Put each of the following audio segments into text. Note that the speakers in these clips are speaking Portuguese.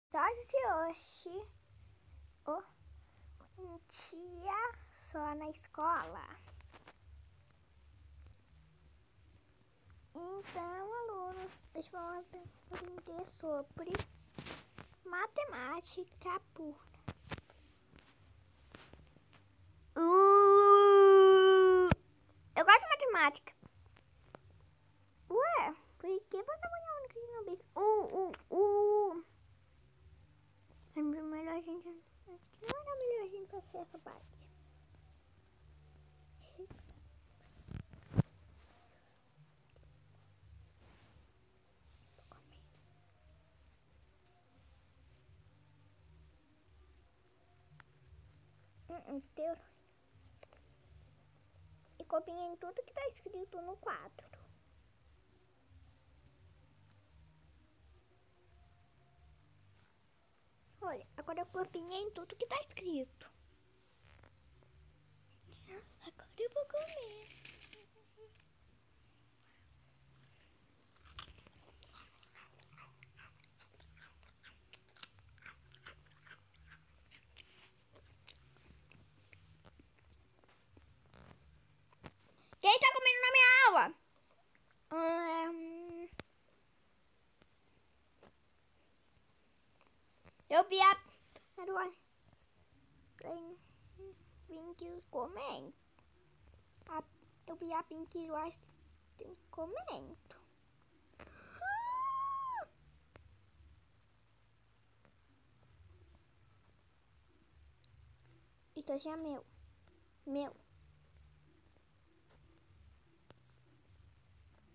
episódio de hoje, um dia só na escola. Então, alunos, hoje vamos aprender sobre matemática pura. Eu gosto de matemática. Ué, por que você tá olhando aqui no bico? É melhor a gente... Não era melhor a gente passar essa parte. Deu. E copiem em tudo que tá escrito no quadro. Olha, agora eu copiei em tudo que tá escrito. Agora eu vou comer. Quem tá comendo na minha aula? Eu vi a... Pink comendo. Eu vi a Pink comendo. Isso já é meu.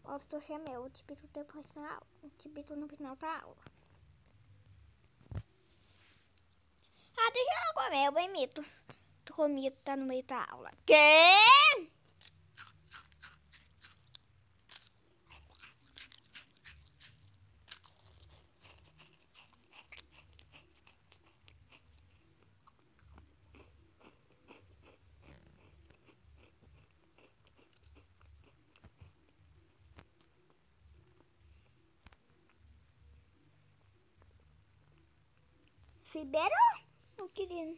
Posso torcer meu. Te pico depois na aula. Te pico no final da aula. Ah, deixa eu comer. Eu bem mito. Tu comido tá no meio da aula. Quê? Ribeiro? Não queria.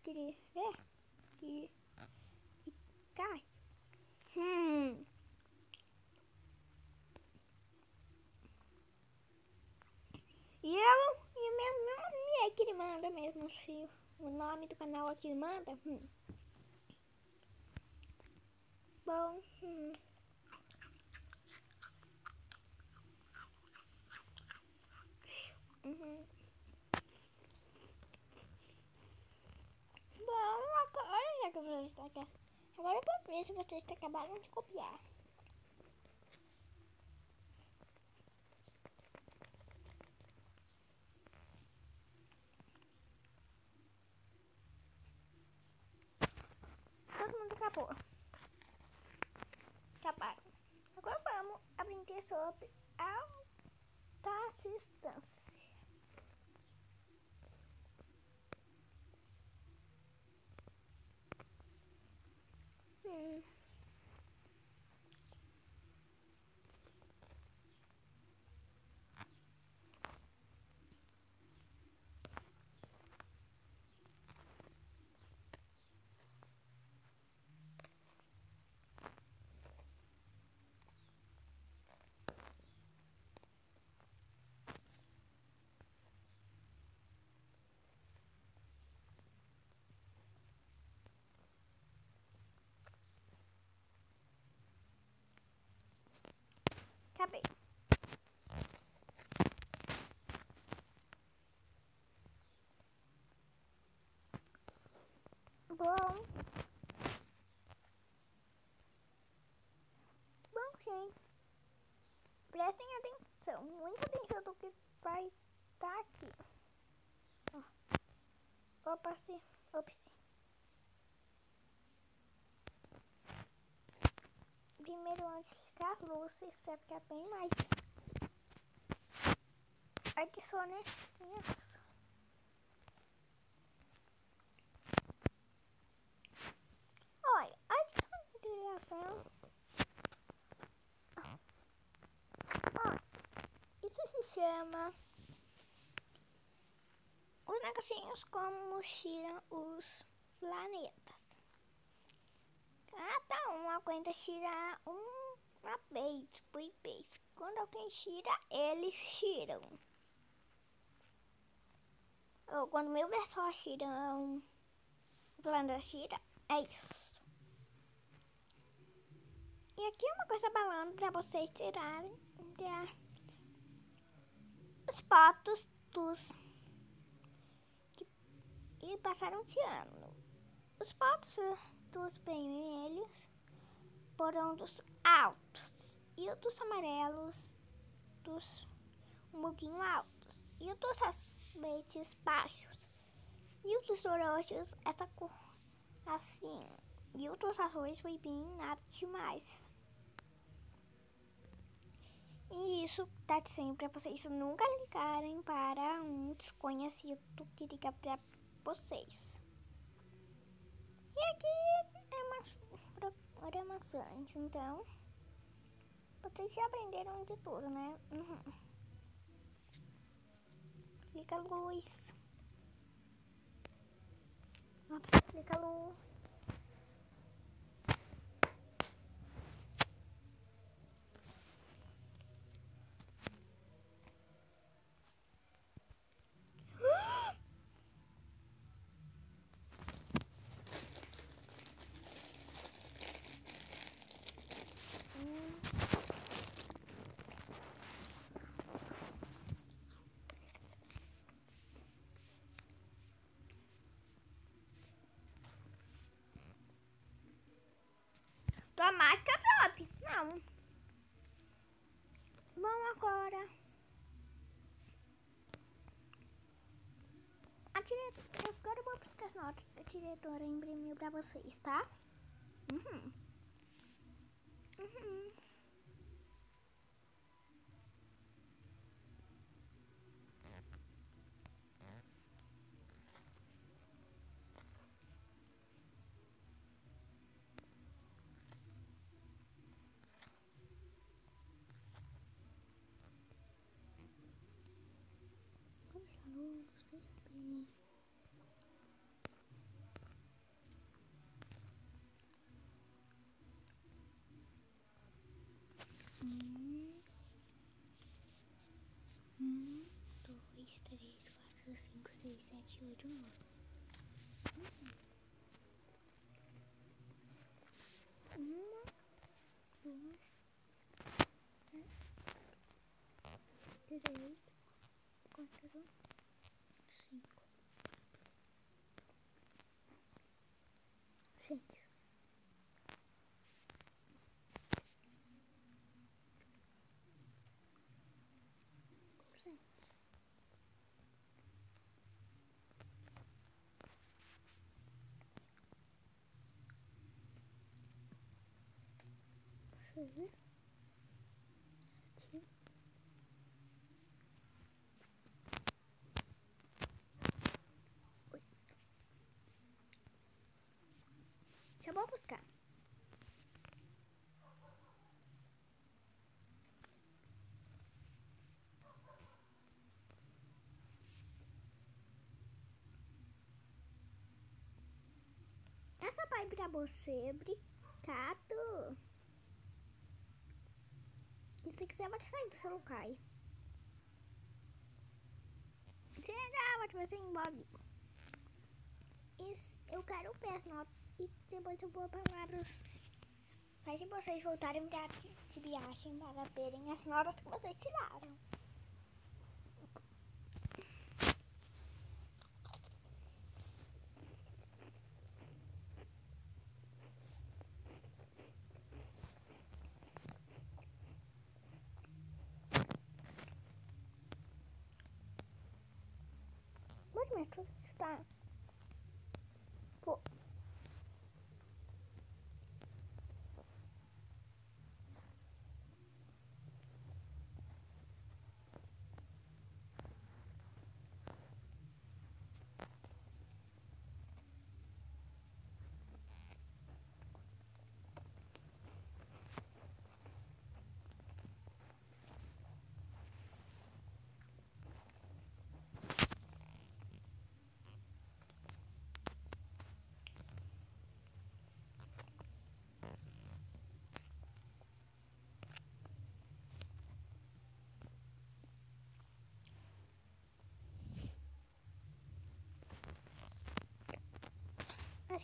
Queria ver. Que cai. E meu nome é que ele manda mesmo, se o nome do canal aqui ele manda. Bom. Bom, agora já que você está aqui. Agora eu vou ver se vocês acabaram de copiar. Todo mundo acabou. Acabaram. Agora vamos aprender sobre alta distância. Acabei. Bom, gente, prestem atenção, muita atenção do que vai estar aqui. Ops. Primeiro, antes de ficar as luzes, para ficar bem mais. Adicione isso. Olha, adicione a direção. Olha, isso se chama os negocinhos como tiram os planetas. Cada um aguenta tirar uma vez por vez. Quando alguém tira, eles tiram. Ou quando 1000 pessoas tiram, o planeta tira, é isso. E aqui é uma coisa balando para vocês tirarem os fotos e passaram tirando. Os potos dos vermelhos foram dos altos e os dos amarelos dos um pouquinho altos e os dos azuis baixos e os dos roxos essa cor assim e os dos azuis foi bem nada demais. E isso tá dizendo pra vocês nunca ligarem para um desconhecido que liga pra vocês. E aqui é uma programações, então vocês já aprenderam de tudo, né? Liga a luz. Liga a luz. Tua máscara top. Não. Vamos agora. Eu agora vou buscar as notas que a diretora imprimiu pra vocês, tá? Vamos alunos, deixa bem. Dois, três, quatro, cinco, seis, sete, oito, nove. Uma, duas, três, quatro, cinco, seis, sete, seis, sete, oito. Já vou buscar. Essa vai pra você, obrigado. E se quiser, pode sair do seu lugar. Se não, pode fazer embora. Eu quero ver as notas e depois eu vou palavras. Faz vocês voltarem de viagem para verem as notas que vocês tiraram. Pode me ajudar? Pô.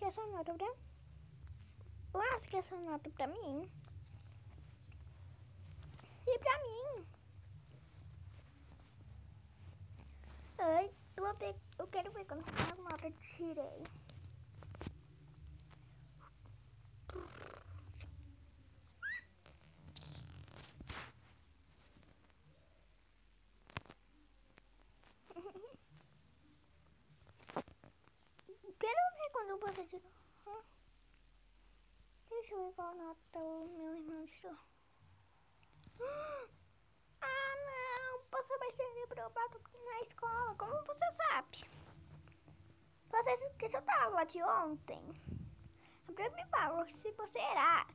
que essa nota pra... Eu acho que essa nota pra mim. E pra mim. Ai, eu quero ver quando a nota eu tirei. Quero ver quando você tirou. Deixa eu ver qual nota o meu irmão tirou. Ah, não! Você vai ser reprovado na escola. Como você sabe? Você esqueceu da aula de ontem? A Bruna me falou que se você errar,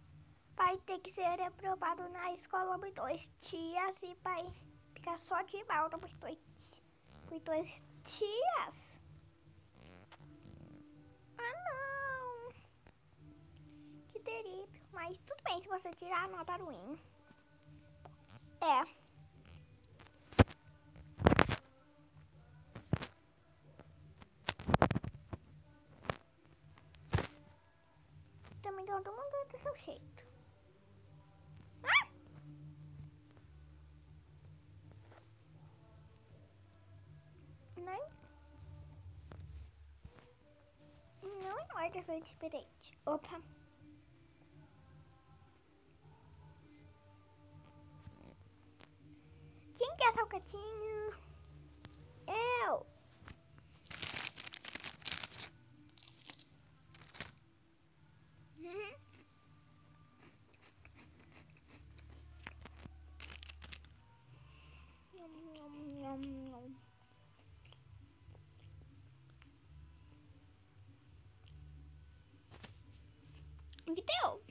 vai ter que ser reprovado na escola por 2 dias e vai ficar só de volta por 2 dias. Ah, não! Que terrível. Mas tudo bem se você tirar a nota ruim. É. Também todo mundo é do seu jeito. Ah! Não importa, eu sou diferente. Opa. Quem quer salgadinho? Eu. Que deu?